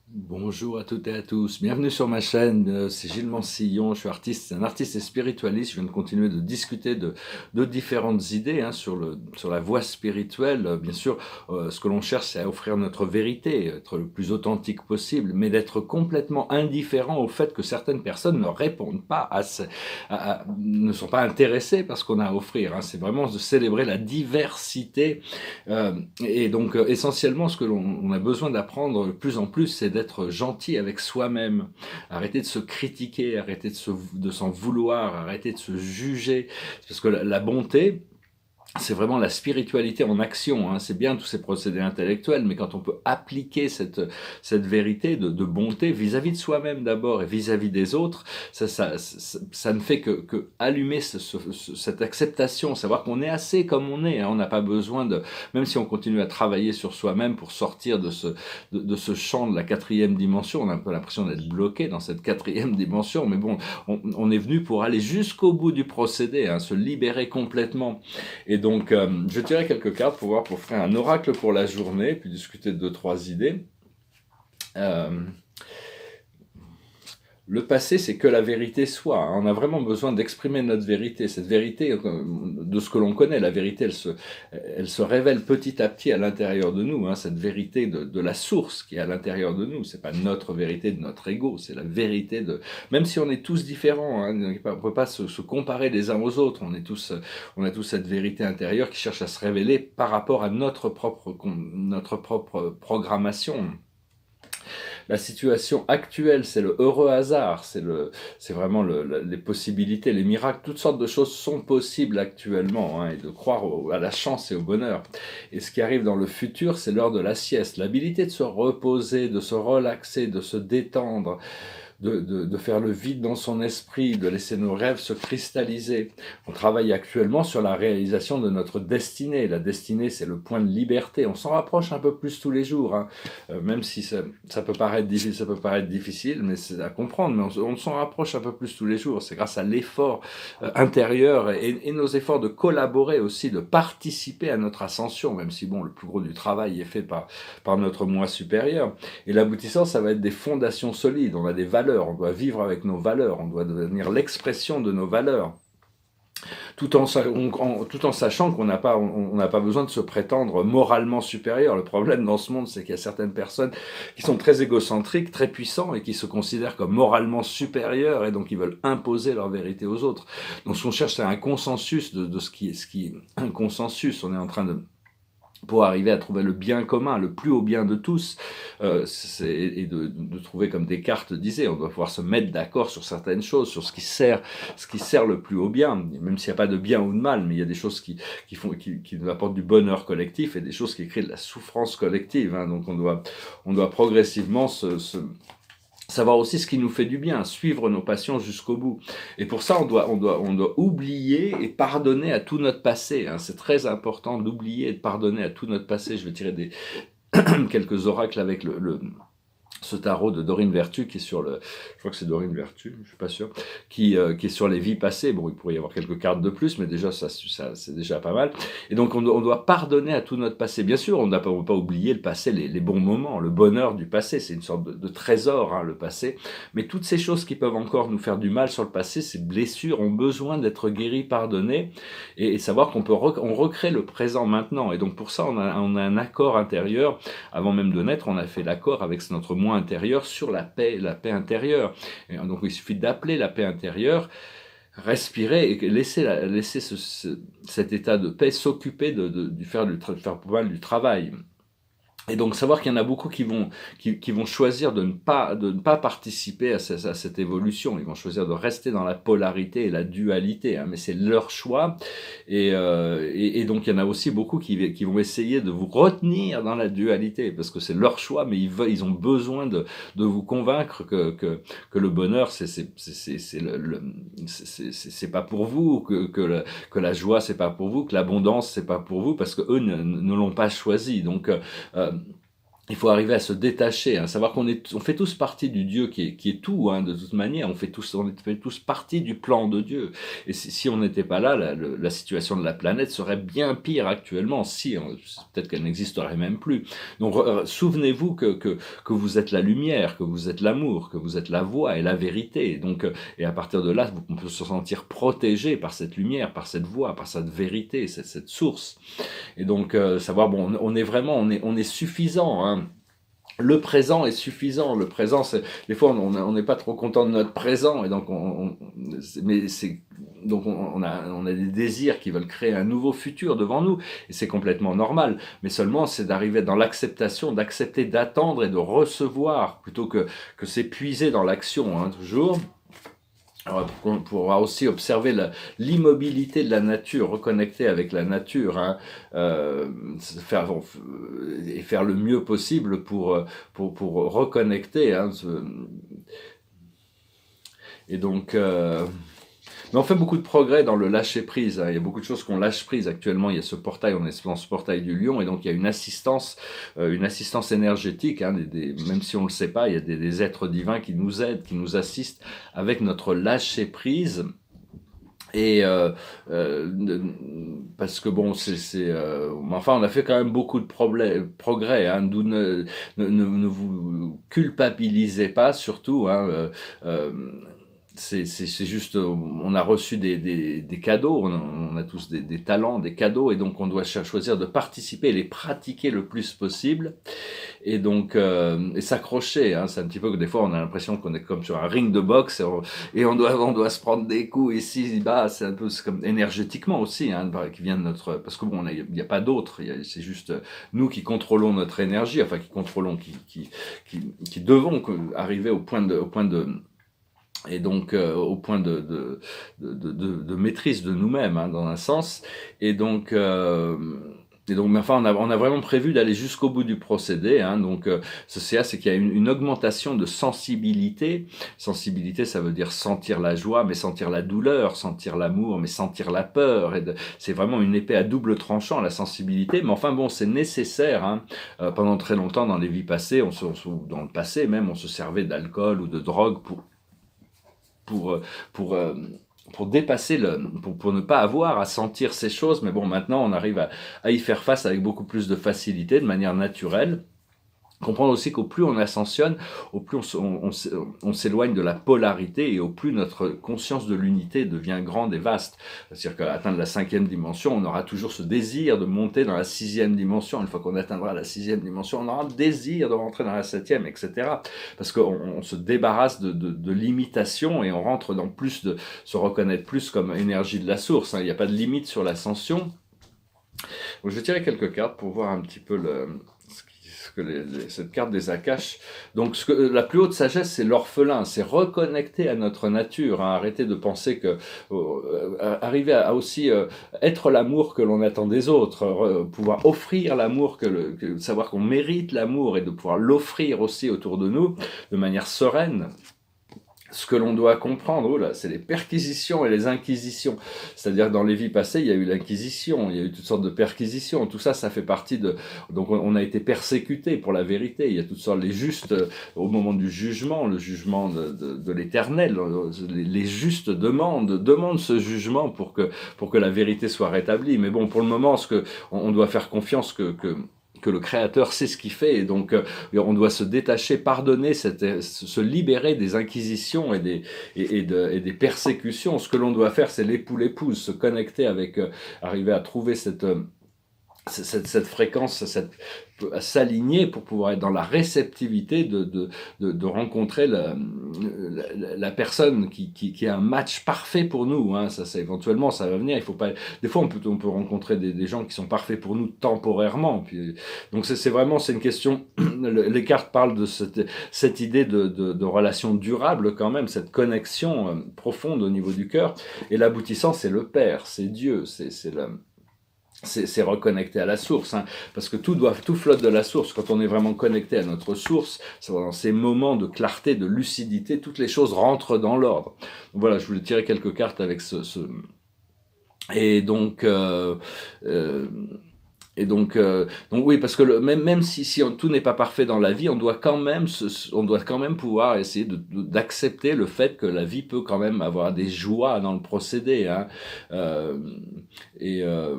Bonjour à toutes et à tous, bienvenue sur ma chaîne, c'est Gilles Mansillon, je suis artiste, un artiste et spiritualiste, je viens de continuer de discuter de différentes idées sur la voie spirituelle. Bien sûr, ce que l'on cherche c'est à offrir notre vérité, être le plus authentique possible, mais d'être complètement indifférent au fait que certaines personnes ne répondent pas ne sont pas intéressées par ce qu'on a à offrir, hein. C'est vraiment de célébrer la diversité, et donc essentiellement ce que l'on a besoin d'apprendre de plus en plus c'est d'être gentil avec soi-même, arrêter de se critiquer, arrêter de s'en vouloir, arrêter de se juger, parce que la bonté, c'est vraiment la spiritualité en action, hein. C'est bien tous ces procédés intellectuels, mais quand on peut appliquer cette vérité de bonté vis-à-vis de soi-même d'abord et vis-à-vis des autres, ça ne fait que allumer cette acceptation, savoir qu'on est assez comme on est, hein. On n'a pas besoin même si on continue à travailler sur soi-même pour sortir de ce champ de la quatrième dimension, on a un peu l'impression d'être bloqué dans cette quatrième dimension, mais bon, on est venu pour aller jusqu'au bout du procédé, hein, se libérer complètement. Et donc, je tirerai quelques cartes pour faire un oracle pour la journée, puis discuter de 2, 3 idées. Euh, le passé, c'est que la vérité soit, hein. On a vraiment besoin d'exprimer notre vérité. Cette vérité de ce que l'on connaît, la vérité, elle se révèle petit à petit à l'intérieur de nous, hein. Cette vérité de la source qui est à l'intérieur de nous. C'est pas notre vérité de notre ego, c'est la vérité de... Même si on est tous différents, hein, on ne peut pas se comparer les uns aux autres. On a tous cette vérité intérieure qui cherche à se révéler par rapport à notre propre programmation. La situation actuelle, c'est le heureux hasard, c'est vraiment les possibilités, les miracles, toutes sortes de choses sont possibles actuellement, hein, et de croire à la chance et au bonheur. Et ce qui arrive dans le futur, c'est l'heure de la sieste, l'habilité de se reposer, de se relaxer, de se détendre, de faire le vide dans son esprit, de laisser nos rêves se cristalliser. On travaille actuellement sur la réalisation de notre destinée. La destinée, c'est le point de liberté. On s'en rapproche un peu plus tous les jours, hein. Même si ça peut paraître difficile, mais c'est à comprendre. Mais on s'en rapproche un peu plus tous les jours. C'est grâce à l'effort intérieur et nos efforts de collaborer aussi, de participer à notre ascension, même si bon, le plus gros du travail est fait par notre moi supérieur. Et l'aboutissant, ça va être des fondations solides. On a des valeurs, on doit vivre avec nos valeurs, on doit devenir l'expression de nos valeurs. Tout en sachant qu'on n'a pas besoin de se prétendre moralement supérieur. Le problème dans ce monde, c'est qu'il y a certaines personnes qui sont très égocentriques, très puissants et qui se considèrent comme moralement supérieurs et donc ils veulent imposer leur vérité aux autres. Donc ce qu'on cherche, c'est un consensus de ce qui est un consensus. On est en train de pour arriver à trouver le bien commun, le plus haut bien de tous, et de trouver, comme Descartes disait, on doit pouvoir se mettre d'accord sur certaines choses, sur ce qui sert le plus haut bien, même s'il n'y a pas de bien ou de mal, mais il y a des choses qui nous apportent du bonheur collectif et des choses qui créent de la souffrance collective, hein. Donc on doit progressivement savoir aussi ce qui nous fait du bien, suivre nos passions jusqu'au bout. Et pour ça, on doit oublier et pardonner à tout notre passé, hein. C'est très important d'oublier et de pardonner à tout notre passé. Je vais tirer quelques oracles avec ce tarot de Dorine Vertu qui est je crois que c'est Dorine Vertu, je suis pas sûr, qui est sur les vies passées. Bon, il pourrait y avoir quelques cartes de plus, mais déjà ça c'est déjà pas mal. Et donc on doit pardonner à tout notre passé. Bien sûr, on ne peut pas oublier le passé, les bons moments, le bonheur du passé. C'est une sorte de trésor, hein, le passé. Mais toutes ces choses qui peuvent encore nous faire du mal sur le passé, ces blessures ont besoin d'être guéries, pardonnées, et savoir on recrée le présent maintenant. Et donc pour ça, on a un accord intérieur. Avant même de naître, on a fait l'accord avec notre moi intérieur sur la paix intérieure. Et donc il suffit d'appeler la paix intérieure, respirer et laisser cet état de paix s'occuper de faire pas mal du travail. Et donc savoir qu'il y en a beaucoup qui vont choisir de ne pas participer à cette évolution. Ils vont choisir de rester dans la polarité et la dualité, hein, mais c'est leur choix. Et donc il y en a aussi beaucoup qui vont essayer de vous retenir dans la dualité, parce que c'est leur choix, mais ils ont besoin de vous convaincre que le bonheur c'est pas pour vous, que la joie c'est pas pour vous, que l'abondance c'est pas pour vous, parce que eux ne l'ont pas choisi. Donc Il faut arriver à se détacher, savoir on fait tous partie du Dieu qui est tout, de toute manière. On fait tous partie du plan de Dieu. Et si on n'était pas là, la situation de la planète serait bien pire actuellement. Peut-être qu'elle n'existerait même plus. Donc, souvenez-vous que vous êtes la lumière, que vous êtes l'amour, que vous êtes la voie et la vérité. Donc, et à partir de là, on peut se sentir protégé par cette lumière, par cette voie, par cette vérité, cette source. Et donc, savoir, bon, on est suffisant, Le présent est suffisant. Le présent, des fois, on n'est pas trop content de notre présent, et donc on a des désirs qui veulent créer un nouveau futur devant nous, et c'est complètement normal. Mais seulement, c'est d'arriver dans l'acceptation, d'accepter, d'attendre et de recevoir, plutôt que s'épuiser dans l'action, toujours. Alors, on pourra aussi observer l'immobilité de la nature, reconnecter avec la nature, faire le mieux possible pour reconnecter. Et donc, mais on fait beaucoup de progrès dans le lâcher-prise. Il y a beaucoup de choses qu'on lâche prise actuellement. Il y a ce portail, on est dans ce portail du lion, et donc il y a une assistance énergétique. Même si on ne le sait pas, il y a des êtres divins qui nous aident, qui nous assistent avec notre lâcher-prise. Et parce que bon, enfin, on a fait quand même beaucoup de progrès. D'où ne vous culpabilisez pas, surtout. C'est juste, on a reçu des cadeaux, on a tous des talents, des cadeaux, et donc on doit choisir de participer et les pratiquer le plus possible. Et donc, et s'accrocher, c'est un petit peu que des fois on a l'impression qu'on est comme sur un ring de boxe, et on doit se prendre des coups ici, bas. C'est un peu comme énergétiquement aussi, qui vient de notre, parce que bon, il n'y a pas d'autre, c'est juste nous qui contrôlons notre énergie, enfin qui contrôlons, qui devons arriver au point de et donc au point de maîtrise de nous-mêmes, dans un sens. Et donc mais enfin, on a vraiment prévu d'aller jusqu'au bout du procédé. Donc, c'est qu'il y a une augmentation de sensibilité. Sensibilité, ça veut dire sentir la joie, mais sentir la douleur, sentir l'amour, mais sentir la peur. C'est vraiment une épée à double tranchant, la sensibilité. Mais enfin, bon, c'est nécessaire. Pendant très longtemps, dans les vies passées, dans le passé même, on se servait d'alcool ou de drogue pour dépasser pour ne pas avoir à sentir ces choses. Mais bon, maintenant on arrive à y faire face avec beaucoup plus de facilité, de manière naturelle. Comprendre aussi qu'au plus on ascensionne, au plus on s'éloigne de la polarité, et au plus notre conscience de l'unité devient grande et vaste. C'est-à-dire qu'à atteindre la 5e dimension, on aura toujours ce désir de monter dans la 6e dimension. Une fois qu'on atteindra la 6e dimension, on aura le désir de rentrer dans la 7e, etc. Parce qu'on se débarrasse de limitations, et on rentre dans se reconnaître plus comme énergie de la source. Il n'y a pas de limite sur l'ascension. Donc, je vais tirer quelques cartes pour voir un petit peu cette carte des Akash. Donc, la plus haute sagesse, c'est l'orphelin, c'est reconnecter à notre nature, arrêter de penser que, arriver à aussi être l'amour que l'on attend des autres, pouvoir offrir l'amour, savoir qu'on mérite l'amour, et de pouvoir l'offrir aussi autour de nous de manière sereine. Ce que l'on doit comprendre, c'est les perquisitions et les inquisitions. C'est-à-dire, dans les vies passées, il y a eu l'inquisition, il y a eu toutes sortes de perquisitions. Tout ça, ça fait partie donc on a été persécuté pour la vérité. Il y a toutes sortes, les justes, au moment du jugement, le jugement de l'éternel, les justes demandent ce jugement pour que la vérité soit rétablie. Mais bon, pour le moment, on doit faire confiance que le Créateur sait ce qu'il fait, et donc on doit se détacher, pardonner, se libérer des inquisitions et des persécutions. Ce que l'on doit faire, c'est l'épouse, se connecter avec, arriver à trouver cette fréquence, s'aligner pour pouvoir être dans la réceptivité de rencontrer la personne qui est un match parfait pour nous. Éventuellement, ça va venir. Il faut pas. Des fois, on peut rencontrer des gens qui sont parfaits pour nous temporairement. Donc c'est une question. Les cartes parlent de cette idée de relation durable, quand même, cette connexion profonde au niveau du cœur. Et l'aboutissant, c'est le Père, c'est Dieu, c'est reconnecter à la source, parce que tout flotte de la source. Quand on est vraiment connecté à notre source, c'est dans ces moments de clarté, de lucidité, toutes les choses rentrent dans l'ordre. Voilà, je voulais tirer quelques cartes avec et donc Et donc oui, parce que même si tout n'est pas parfait dans la vie, on doit quand même, on doit quand même pouvoir essayer d'accepter le fait que la vie peut quand même avoir des joies dans le procédé, hein. Euh, et, euh,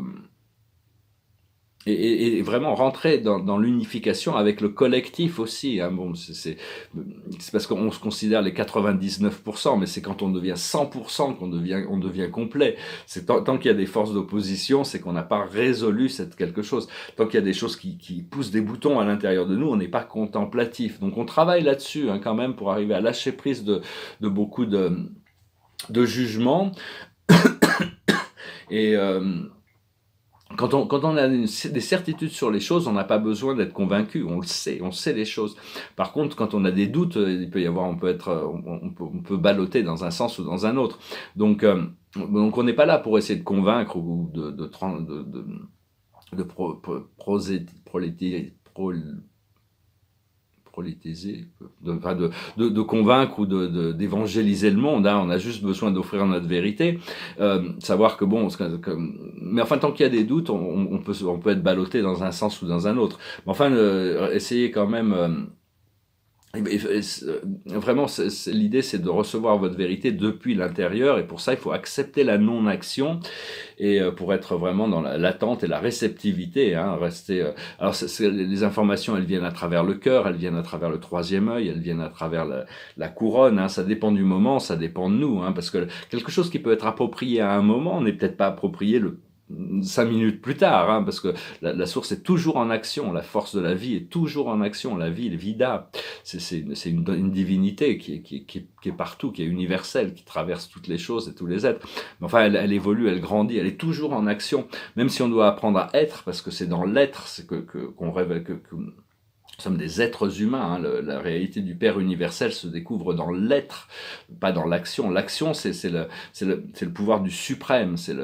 et vraiment rentrer dans l'unification avec le collectif aussi, hein. Bon, c'est parce qu'on se considère les 99%, mais c'est quand on devient 100% on devient complet. C'est tant qu'il y a des forces d'opposition, c'est qu'on n'a pas résolu quelque chose. Tant qu'il y a des choses qui poussent des boutons à l'intérieur de nous, on n'est pas contemplatif. Donc on travaille là-dessus, hein, quand même, pour arriver à lâcher prise de beaucoup de jugements. Et quand on a des certitudes sur les choses, on n'a pas besoin d'être convaincu, on sait les choses. Par contre, quand on a des doutes, il peut y avoir, on peut balloter dans un sens ou dans un autre. Donc on n'est pas là pour essayer de convaincre ou de prolétiser, de convaincre ou d'évangéliser le monde, hein. On a juste besoin d'offrir notre vérité, savoir que bon, mais enfin tant qu'il y a des doutes, on peut être ballotté dans un sens ou dans un autre. Mais enfin, essayer quand même. Vraiment, l'idée, c'est de recevoir votre vérité depuis l'intérieur, et pour ça, il faut accepter la non-action, et pour être vraiment dans l'attente et la réceptivité, hein, rester. Alors, les informations, elles viennent à travers le cœur, elles viennent à travers le troisième œil, elles viennent à travers la couronne, hein. Ça dépend du moment, ça dépend de nous, hein, parce que quelque chose qui peut être approprié à un moment n'est peut-être pas approprié 5 minutes plus tard, hein, parce que la source est toujours en action, la force de la vie est toujours en action, la vie, le vida, c'est une divinité qui est partout, qui est universelle, qui traverse toutes les choses et tous les êtres. Mais enfin, elle évolue, elle grandit, elle est toujours en action, même si on doit apprendre à être, parce que c'est dans l'être qu'on révèle que nous sommes des êtres humains, hein. La réalité du Père universel se découvre dans l'être, pas dans l'action. L'action, c'est le pouvoir du suprême, c'est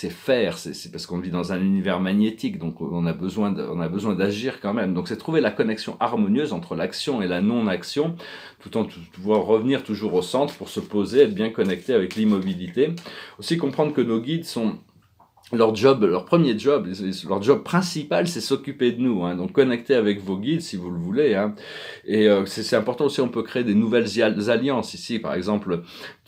faire, c'est parce qu'on vit dans un univers magnétique, donc on a besoin d'agir quand même. Donc c'est trouver la connexion harmonieuse entre l'action et la non-action, tout en pouvoir revenir toujours au centre pour se poser, être bien connecté avec l'immobilité. Aussi comprendre que nos guides sont leur premier job, leur job principal, c'est s'occuper de nous, hein. Donc connectez avec vos guides si vous le voulez, hein. Et c'est important aussi, on peut créer des nouvelles alliances ici. Par exemple,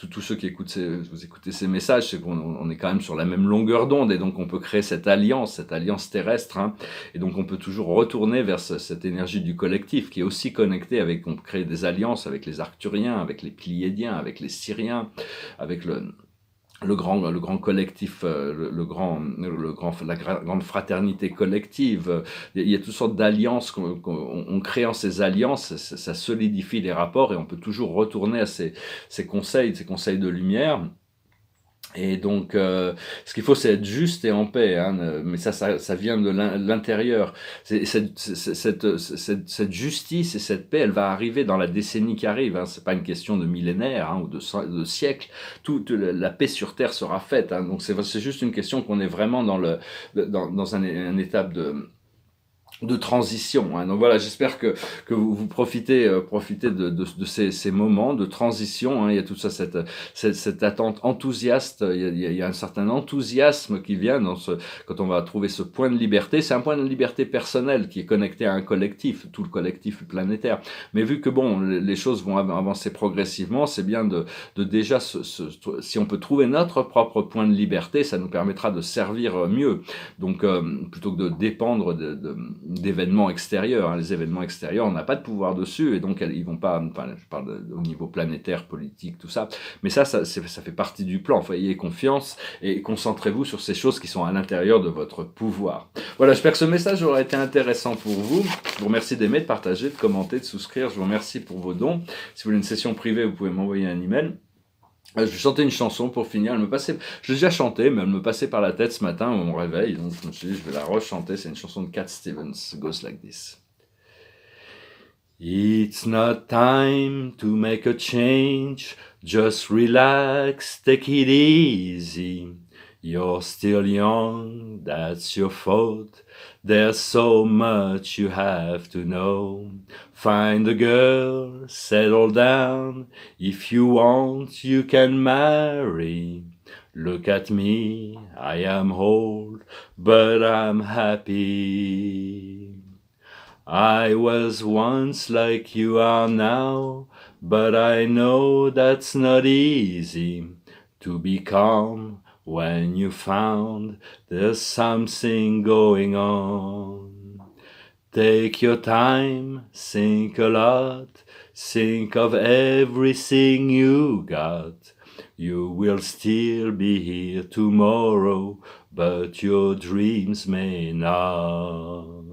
tous ceux qui vous écoutez ces messages, c'est qu'on est quand même sur la même longueur d'onde, et donc on peut créer cette alliance terrestre, hein. Et donc on peut toujours retourner vers cette énergie du collectif qui est aussi connectée avec, on peut créer des alliances avec les Arcturiens, avec les Pléiadiens, avec les Syriens, avec le grand collectif, la grande fraternité collective. Il y a toutes sortes d'alliances en créant ces alliances, ça solidifie les rapports, et on peut toujours retourner à ces conseils de lumière. Et donc, ce qu'il faut, c'est être juste et en paix, hein, mais ça vient de l'intérieur. Cette justice et cette paix, elle va arriver dans la décennie qui arrive, hein. C'est pas une question de millénaires, hein, ou de siècles. Toute la paix sur Terre sera faite, hein. Donc c'est juste une question qu'on est vraiment dans un étape de transition, hein. Donc voilà, j'espère que vous profitez de ces moments de transition, hein. Il y a tout ça, cette attente enthousiaste, il y a un certain enthousiasme qui vient quand on va trouver ce point de liberté. C'est un point de liberté personnel qui est connecté à un collectif, tout le collectif planétaire. Mais vu que bon, les choses vont avancer progressivement, c'est bien de déjà si on peut trouver notre propre point de liberté, ça nous permettra de servir mieux. Donc plutôt que de dépendre d'événements extérieurs, hein. Les événements extérieurs, on n'a pas de pouvoir dessus, et donc ils vont pas, enfin je parle au niveau planétaire, politique, tout ça, mais ça fait partie du plan. Ayez confiance et concentrez-vous sur ces choses qui sont à l'intérieur de votre pouvoir. Voilà, j'espère que ce message aura été intéressant pour vous. Je vous remercie d'aimer, de partager, de commenter, de souscrire. Je vous remercie pour vos dons. Si vous voulez une session privée, vous pouvez m'envoyer un email. Je vais chanter une chanson pour finir. Je l'ai déjà chantée, mais elle me passait par la tête ce matin au mon réveil. Donc je me suis dit, je vais la rechanter. C'est une chanson de Cat Stevens. It goes like this. It's not time to make a change. Just relax, take it easy. You're still young, that's your fault. There's so much you have to know. Find a girl, settle down. If you want, you can marry. Look at me, I am old, but I'm happy. I was once like you are now, but I know that's not easy to be calm when you found there's something going on. Take your time, think a lot, think of everything you got. You will still be here tomorrow, but your dreams may not.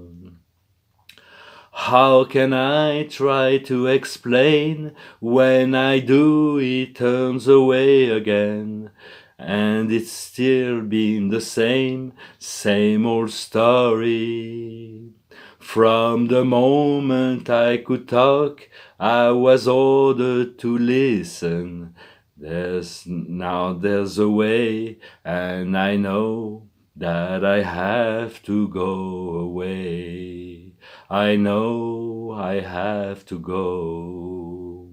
How can I try to explain? When I do, it turns away again. And it's still been the same old story. From the moment I could talk, I was ordered to listen. There's a way, and I know that I have to go away. I know I have to go.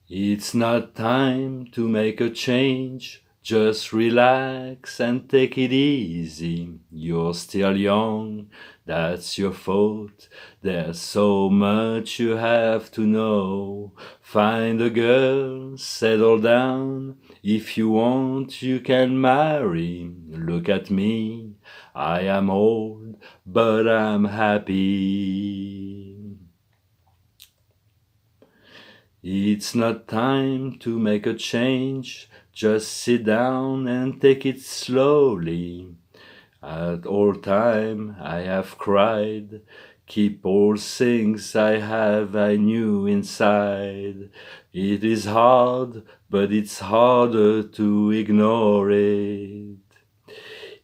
It's not time to make a change. Just relax and take it easy. You're still young, that's your fault. There's so much you have to know. Find a girl, settle down. If you want, you can marry. Look at me, I am old, but I'm happy. It's not time to make a change. Just sit down and take it slowly. At all time I have cried. Keep all things I knew inside. It is hard, but it's harder to ignore it.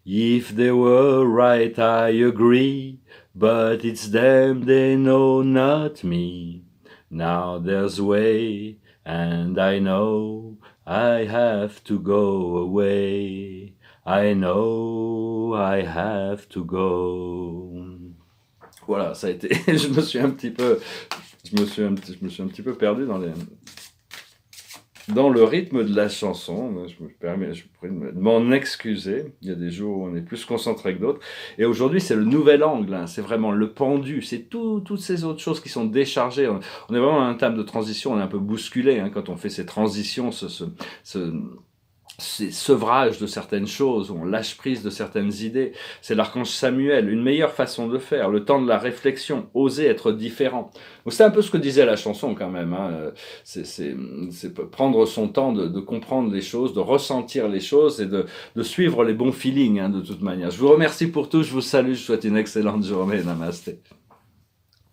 If they were right, I agree, but it's them, they know, not me. Now there's a way, and I know I have to go away. I know I have to go. Voilà, ça a été. Je me suis un petit peu perdu dans le rythme de la chanson. Je pourrais m'en excuser. Il y a des jours où on est plus concentré que d'autres. Et aujourd'hui, c'est le nouvel angle. Hein. C'est vraiment le pendu. C'est toutes ces autres choses qui sont déchargées. On est vraiment à un terme de transition. On est un peu bousculé hein, quand on fait ces transitions, ces sevrages de certaines choses, où on lâche prise de certaines idées. C'est l'archange Samuel, une meilleure façon de faire, le temps de la réflexion, oser être différent. Donc c'est un peu ce que disait la chanson quand même, hein. C'est prendre son temps de comprendre les choses, de ressentir les choses et de suivre les bons feelings hein, de toute manière. Je vous remercie pour tout, je vous salue, je vous souhaite une excellente journée, namasté.